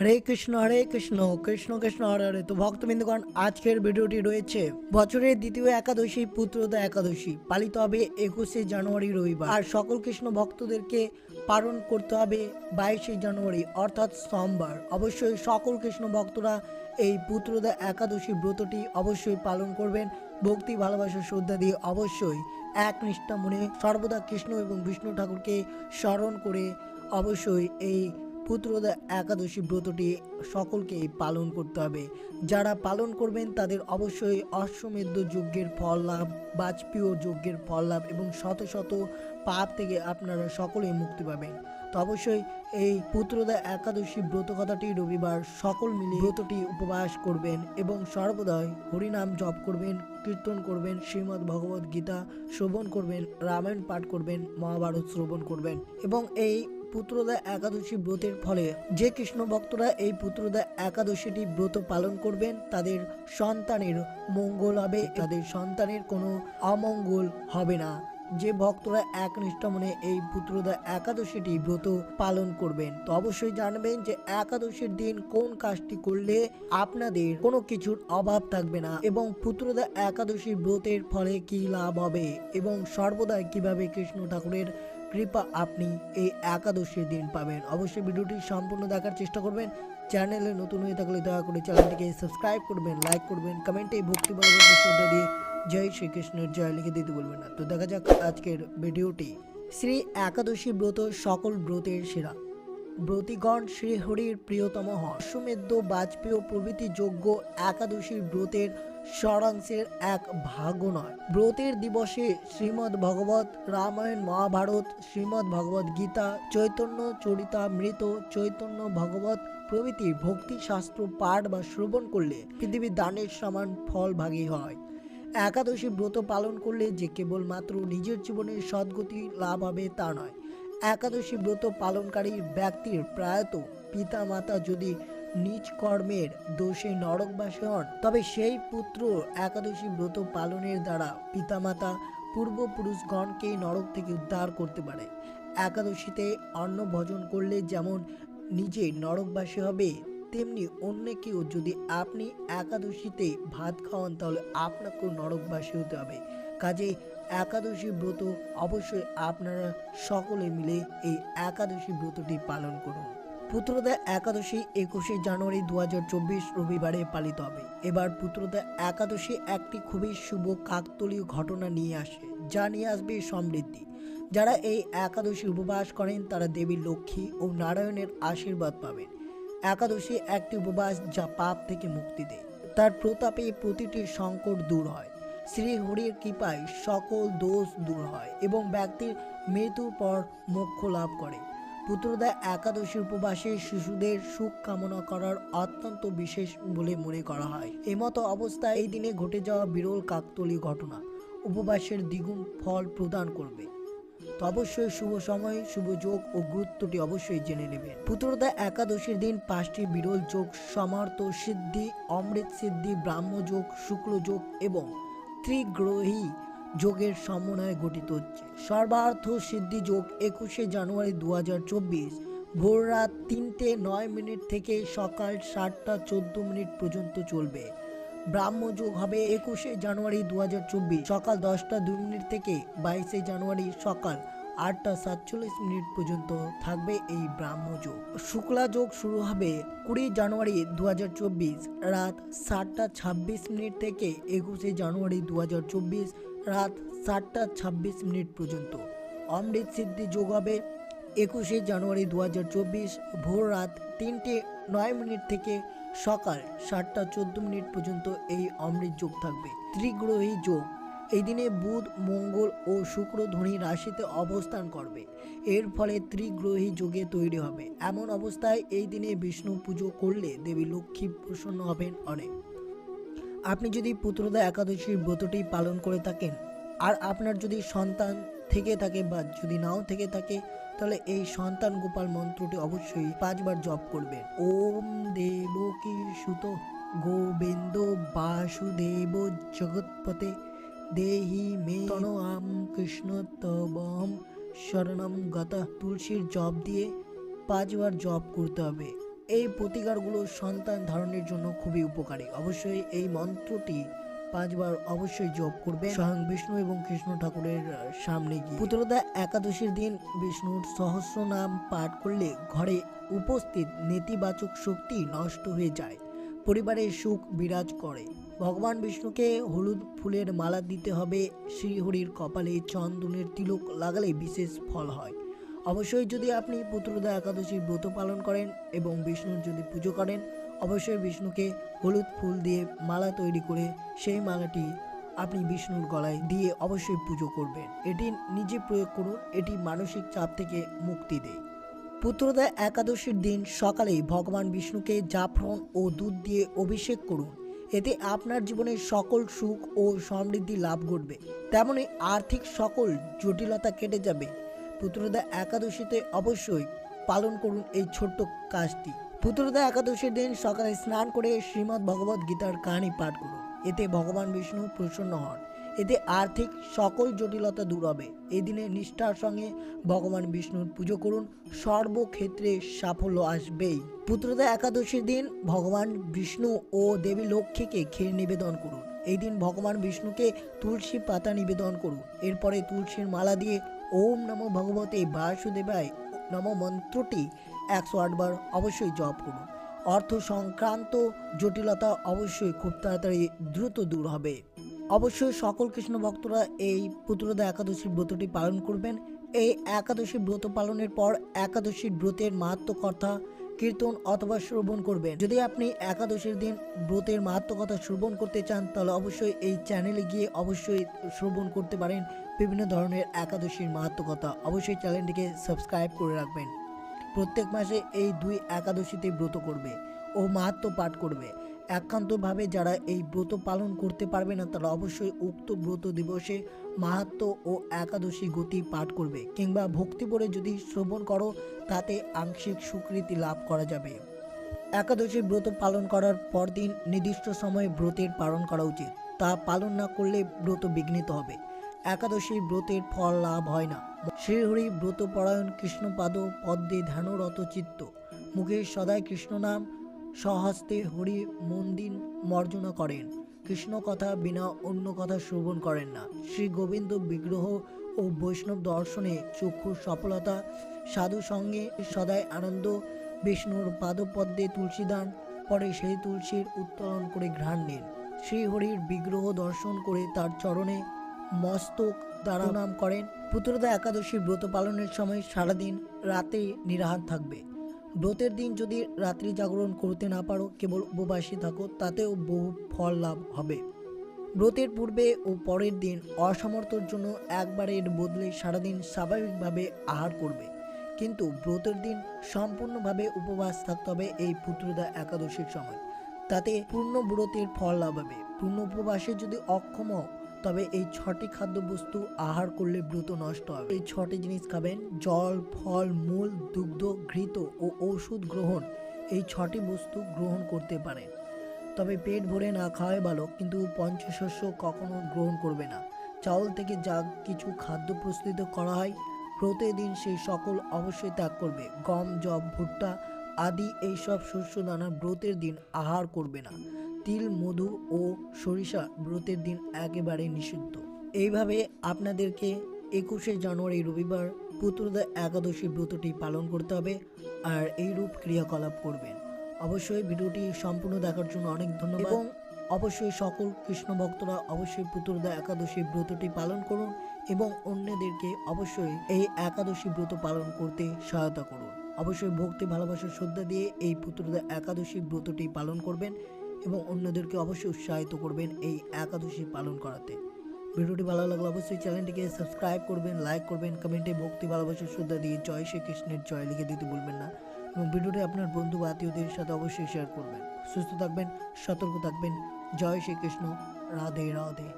হরে কৃষ্ণ কৃষ্ণ কৃষ্ণ হরে হরে। তো ভক্তবৃন্দগণ, আজকের ভিডিওটি রয়েছে বছরের দ্বিতীয় একাদশী পুত্রদা একাদশী, পালিত হবে 21শে জানুয়ারি রবিবার। আর সকল কৃষ্ণ ভক্তদেরকে পালন করতে হবে 22শে জানুয়ারি অর্থাৎ সোমবার। অবশ্যই সকল কৃষ্ণ ভক্তরা এই পুত্রদা একাদশী ব্রতটি অবশ্যই পালন করবেন। ভক্তি ভালোবাসা শ্রদ্ধা দিয়ে অবশ্যই একনিষ্ঠা মনে সর্বদা কৃষ্ণ এবং বিষ্ণু ঠাকুরকে স্মরণ করে অবশ্যই এই পুত্রদা একাদশী ব্রতটি সকলকেই পালন করতে হবে। যারা পালন করবেন তাদের অবশ্যই অশ্বমেধ যজ্ঞের ফল লাভ, বাজপেয়ী যজ্ঞের ফল লাভ এবং শত শত পাপ থেকে আপনারা সকলেই মুক্তি পাবেন। তো অবশ্যই এই পুত্রদা একাদশী ব্রত কথাটি রবিবার সকল মিলে ব্রতটি উপবাস করবেন এবং সর্বদাই হরিনাম জপ করবেন, কীর্তন করবেন, শ্রীমদ্ ভগবদ গীতা শ্রবণ করবেন, রামায়ণ পাঠ করবেন, মহাভারত শ্রবণ করবেন। এবং এই পুত্রদা একাদশী ব্রতের ফলে যে কৃষ্ণ ভক্তরা এই পুত্রদা একাদশীটি ব্রত পালন করবেন তাদের সন্তানের মঙ্গল হবে, তাদের সন্তানের কোনো অমঙ্গল হবে না। যে ভক্তরা একনিষ্ঠা মনে এই পুত্রদা একাদশীটি ব্রত পালন করবেন তো অবশ্যই জানবেন যে একাদশীর দিন কোন কাজটি করলে আপনাদের কোনো কিছুর অভাব থাকবে না এবং পুত্রদা একাদশী ব্রতের ফলে কি লাভ হবে এবং সর্বদা কিভাবে কৃষ্ণ ঠাকুরের কৃপা আপনি এই একাদশীর দিন পাবেন। অবশ্যই ভিডিওটি সম্পূর্ণ দেখার চেষ্টা করবেন। চ্যানেলে নতুন হয়ে থাকলে দয়া করে চ্যানেলটিকে সাবস্ক্রাইব করবেন, লাইক করবেন, কমেন্টে ভক্তি ভালোবাসা শ্রদ্ধা দিয়ে জয় শ্রীকৃষ্ণের জয় লিখে দিতে বলবেন না। তো দেখা যাক আজকের ভিডিওটি। শ্রী একাদশী ব্রত সকল ব্রতের সেরা, ব্রতিগণ শ্রীহরির প্রিয়তম হন। অশ্বমেধ বাজপেয় প্রভৃতি যজ্ঞ একাদশীর ব্রতের সারাংশের এক ভাগ নয়। ব্রতের দিবসে শ্রীমদ্ ভগবত রামায়ণ মহাভারত, শ্রীমদ্ ভগবত গীতা, চৈতন্য চরিতামৃত, চৈতন্য ভগবত প্রভৃতি ভক্তি শাস্ত্র পাঠ বা শ্রবণ করলে পৃথিবীর দানের সমান ফল ভাগী হয়। একাদশী ব্রত পালন করলে যে কেবলমাত্র নিজের জীবনের সদ্গতি লাভ হবে তা নয়, একাদশী ব্রত পালনকারী ব্যক্তির প্রায়ত পিতা মাতা যদি নিজ কর্মের দোষে নরকবাসী হন তবে সেই পুত্র একাদশী ব্রত পালনের দ্বারা পিতামাতা পূর্বপুরুষগণকে নরক থেকে উদ্ধার করতে পারে। একাদশীতে অন্ন ভোজন করলে যেমন নিজে নরকবাসী হবে তেমনি অন্যকেও যদি আপনি একাদশীতে ভাত খাওয়ান তাহলে আপনাকেও নরকবাসী হতে হবে। কাজেই একাদশী ব্রত অবশ্যই আপনারা সকলে মিলে এই একাদশী ব্রতটি পালন করুন। পুত্রদা একাদশী 21শে জানুয়ারি 2024 রবিবারে পালিত হবে। এবার পুত্রদা একাদশী একটি খুবই শুভ কাকতালীয় ঘটনা নিয়ে আসে, যা নিয়ে আসবে সমৃদ্ধি। যারা এই একাদশী উপবাস করেন তারা দেবী লক্ষ্মী ও নারায়ণের আশীর্বাদ পাবেন। একাদশী একটি উপবাস যা পাপ থেকে মুক্তি দেয়, তার প্রতাপে প্রতিটি সংকট দূর হয়, শ্রী হরির কৃপায় সকল দোষ দূর হয় এবং ব্যক্তির মৃত্যুর পর মোক্ষ লাভ করে। পুত্রদা একাদশী উপবাসে শিশুদের সুখ কামনা করার অত্যন্ত বিশেষ বলে মনে করা হয়। এমতো অবস্থায় এই দিনে ঘটে যাওয়া বিরল কাকতালীয় ঘটনা উপবাসের দ্বিগুণ ফল প্রদান করবে। তো অবশ্যই শুভ সময়, শুভ যোগ ও গুরুত্বটি অবশ্যই জেনে নেবেন। পুত্রদা একাদশীর দিন 5টি বিরল যোগ সমর্থ সিদ্ধি, অমৃত সিদ্ধি, ব্রাহ্ম যোগ, শুক্ল যোগ এবং ত্রিগ্রহী যোগের সমন্বয়ে গঠিত হচ্ছে। সর্বার্থ সিদ্ধি যোগ 21শে জানুয়ারি 2024 ভোর রাত 3:09 থেকে সকাল 7:14 পর্যন্ত চলবে। ব্রাহ্ম যোগ হবে 21শে জানুয়ারি 2024 সকাল 10:02 থেকে 22শে জানুয়ারি সকাল 8:47 পর্যন্ত থাকবে এই ব্রাহ্ম যোগ। শুক্লা যোগ শুরু হবে 20 জানুয়ারি 2024 রাত 7:26 থেকে 21শে জানুয়ারি 2024 রাত 7:26 পর্যন্ত। অমৃত সিদ্ধি যোগ হবে 21শে জানুয়ারি 2024 ভোর রাত 3:09 থেকে সকাল 7:14 পর্যন্ত এই অমৃত যোগ থাকবে। ত্রিগ্রহী যোগ এই দিনে বুধ, মঙ্গল ও শুক্র ধনী রাশিতে অবস্থান করবে। এর ফলে ত্রিগ্রহী যোগে তৈরি হবে। এমন অবস্থায় এই দিনে বিষ্ণু পুজো করলে দেবী লক্ষ্মী প্রসন্ন হবেন অনেক। আপনি যদি পুত্রদা একাদশীর ব্রতটি পালন করে থাকেন আর আপনার যদি সন্তান থেকে থাকে বা যদি নাও থেকে থাকে তাহলে এই সন্তান গোপাল মন্ত্রটি অবশ্যই 5 বার জপ করবেন। ওম দেবকী সুত গোবিন্দ বাসুদেব জগৎপতে দেহি মে তনোয়াম কৃষ্ণ তবম শরণম গতা। তুলসীর জপ দিয়ে 5 বার জপ করতে হবে। এই প্রতিকারগুলো সন্তান ধারণের জন্য খুবই উপকারী। অবশ্যই এই মন্ত্রটি 5 বার অবশ্যই জপ করবে স্বয়ং বিষ্ণু এবং কৃষ্ণ ঠাকুরের সামনে গিয়ে। পুত্রদা একাদশীর দিন বিষ্ণুর সহস্র নাম পাঠ করলে ঘরে উপস্থিত নেতিবাচক শক্তি নষ্ট হয়ে যায়, পরিবারে সুখ বিরাজ করে। ভগবান বিষ্ণুকে হলুদ ফুলের মালা দিতে হবে। শ্রীহরির কপালে চন্দনের তিলক লাগালে বিশেষ ফল হয়। অবশ্যই যদি আপনি পুত্রদা একাদশীর ব্রত পালন করেন এবং বিষ্ণুর যদি পুজো করেন, অবশ্যই বিষ্ণুকে হলুদ ফুল দিয়ে মালা তৈরি করে সেই মালাটি আপনি বিষ্ণুর গলায় দিয়ে অবশ্যই পুজো করবেন। এটি নিজে প্রয়োগ করুন, এটি মানসিক চাপ থেকে মুক্তি দেয়। পুত্রদা একাদশীর দিন সকালেই ভগবান বিষ্ণুকে জাফরান ও দুধ দিয়ে অভিষেক করুন। এতে আপনার জীবনে সকল সুখ ও সমৃদ্ধি লাভ ঘটবে, তেমনি আর্থিক সকল জটিলতা কেটে যাবে। পুত্রদা একাদশীতে অবশ্যই পালন করুন এই ছোট্ট কাজটি। পুত্রদা একাদশীর দিন সকালে স্নান করে শ্রীমদ্ ভগবত গীতার কাহিনী পাঠ করুন। এতে ভগবান বিষ্ণু প্রসন্ন হন। এতে আর্থিক সকল জটিলতা দূর হবে। এই দিনে নিষ্ঠার সঙ্গে ভগবান বিষ্ণুর পুজো করুন, সর্বক্ষেত্রে সাফল্য আসবেই। পুত্রদা একাদশীর দিন ভগবান বিষ্ণু ও দেবী লক্ষ্মীকে ক্ষীর নিবেদন করুন। এই দিন ভগবান বিষ্ণুকে তুলসী পাতা নিবেদন করুন। এরপরে তুলসীর মালা দিয়ে ওম নমো ভগবতে বাসুদেবায় নমো মন্ত্রটি 108 বার অবশ্যই জপ করুন। অর্থ সংক্রান্ত জটিলতা অবশ্যই খুব তাড়াতাড়ি দ্রুত দূর হবে। অবশ্যই সকল কৃষ্ণ ভক্তরা এই পুত্রদা একাদশীর ব্রতটি পালন করবেন। এই একাদশী ব্রত পালনের পর একাদশীর ব্রতের মাহাত্ম্য কথা কীর্তন অথবা শ্রবণ করবেন। যদি আপনি একাদশীর দিন ব্রতের মাহাত্ম্য কথা শ্রবণ করতে চান, তাহলে অবশ্যই এই চ্যানেলে গিয়ে অবশ্যই শ্রবণ করতে পারেন বিভিন্ন ধরনের একাদশীর মাহাত্ম্য কথা। অবশ্যই চ্যানেলটিকে সাবস্ক্রাইব করে রাখবেন। প্রত্যেক মাসে এই 2 একাদশীতে ব্রত করবে ও মাহাত্ম্য পাঠ করবে। একান্তভাবে যারা এই ব্রত পালন করতে পারবে না, তারা অবশ্যই উক্ত ব্রত দিবসে মাহাত্ম্য ও একাদশী গতি পাঠ করবে, কিংবা ভক্তি ভরে যদি শ্রবণ করো, তাতে আংশিক স্বীকৃতি লাভ করা যাবে। একাদশী ব্রত পালন করার পরদিন নির্দিষ্ট সময়ে ব্রতের পালন করা উচিত। তা পালন না করলে ব্রত বিঘ্নিত হবে। একাদশী ব্রতের ফল লাভ হয় না। শ্রীহরি ব্রতপরায়ণ কৃষ্ণপাদ পদ্মে ধ্যানরত চিত্ত, মুখে সদাই কৃষ্ণ নাম, স্বহস্তে হরি মন্দির মর্জনা করেন। কৃষ্ণ কথা বিনা অন্য কথা শ্রবণ করেন না। শ্রী গোবিন্দ বিগ্রহ ও বৈষ্ণব দর্শনে চক্ষুর সফলতা, সাধু সঙ্গে সদাই আনন্দ। বিষ্ণুর পাদপদ্মে তুলসীদান, পরে সেই তুলসীর উত্তোলন করে ঘ্রাণ নিন। শ্রীহরির বিগ্রহ দর্শন করে তার চরণে মস্তক দ্বারা নাম করেন। পুত্রদা একাদশীর ব্রত পালনের সময় সারাদিন রাতে নিরাহার থাকবে। ব্রতের দিন যদি রাত্রি জাগরণ করতে না পারো, কেবল উপবাসী থাকো, তাতেও বহু ফল লাভ হবে। ব্রতের পূর্বে ও পরের দিন অসামর্থ্যের জন্য একবারের বদলে সারাদিন স্বাভাবিকভাবে আহার করবে, কিন্তু ব্রতের দিন সম্পূর্ণভাবে উপবাস থাকতে হবে এই পুত্রদা একাদশীর সময়। তাতে পূর্ণ ব্রতের ফল লাভ হবে। পূর্ণ উপবাসে যদি অক্ষম হও, তবে এই 6টি খাদ্যবস্তু আহার করলে ব্রত নষ্ট হবে। এই 6টি জিনিস খাবেন: জল, ফল, মূল, দুগ্ধ, ঘৃত ও ঔষধ গ্রহণ। এই 6টি বস্তু গ্রহণ করতে পারেন, তবে পেট ভরে না খাওয়াই ভালো। কিন্তু পঞ্চশস্য কখনো গ্রহণ করবে না। চাউল থেকে যা কিছু খাদ্য প্রস্তুত করা হয়, ব্রতের দিন সেই সকল অবশ্যই ত্যাগ করবে। গম, যব, ভুট্টা আদি এইসব শস্য দানা ব্রতের দিন আহার করবে না। তিল, মধু ও সরিষা ব্রতের দিন একেবারে নিষিদ্ধ। এইভাবে আপনাদেরকে 21শে জানুয়ারি রবিবার পুত্রদা একাদশী ব্রতটি পালন করতে হবে, আর এইরূপ ক্রিয়াকলাপ করবেন। অবশ্যই ভিডিওটি সম্পূর্ণ দেখার জন্য অনেক ধন্যবাদ। এবং অবশ্যই সকল কৃষ্ণ ভক্তরা অবশ্যই পুত্রদা একাদশী ব্রতটি পালন করুন এবং অন্যদেরকে অবশ্যই এই একাদশী ব্রত পালন করতে সহায়তা করুন। অবশ্যই ভক্তি, ভালোবাসা, শ্রদ্ধা দিয়ে এই পুত্রদা একাদশী ব্রতটি পালন করবেন এবং অন্যদেরকে অবশ্যই উৎসাহিত করবেন এই একাদশী পালন করাতে। ভিডিওটি ভালো লাগলে অবশ্যই চ্যানেলটিকে সাবস্ক্রাইব করবেন, লাইক করবেন, কমেন্টে ভক্তি, ভালোবাসা, শ্রদ্ধা দিয়ে জয় শ্রীকৃষ্ণের জয় লিখে দিতে ভুলবেন না এবং ভিডিওটি আপনার বন্ধু বা আত্মীয়দের সাথে অবশ্যই শেয়ার করবেন। সুস্থ থাকবেন, সতর্ক থাকবেন। জয় শ্রীকৃষ্ণ। রাধে রাধে।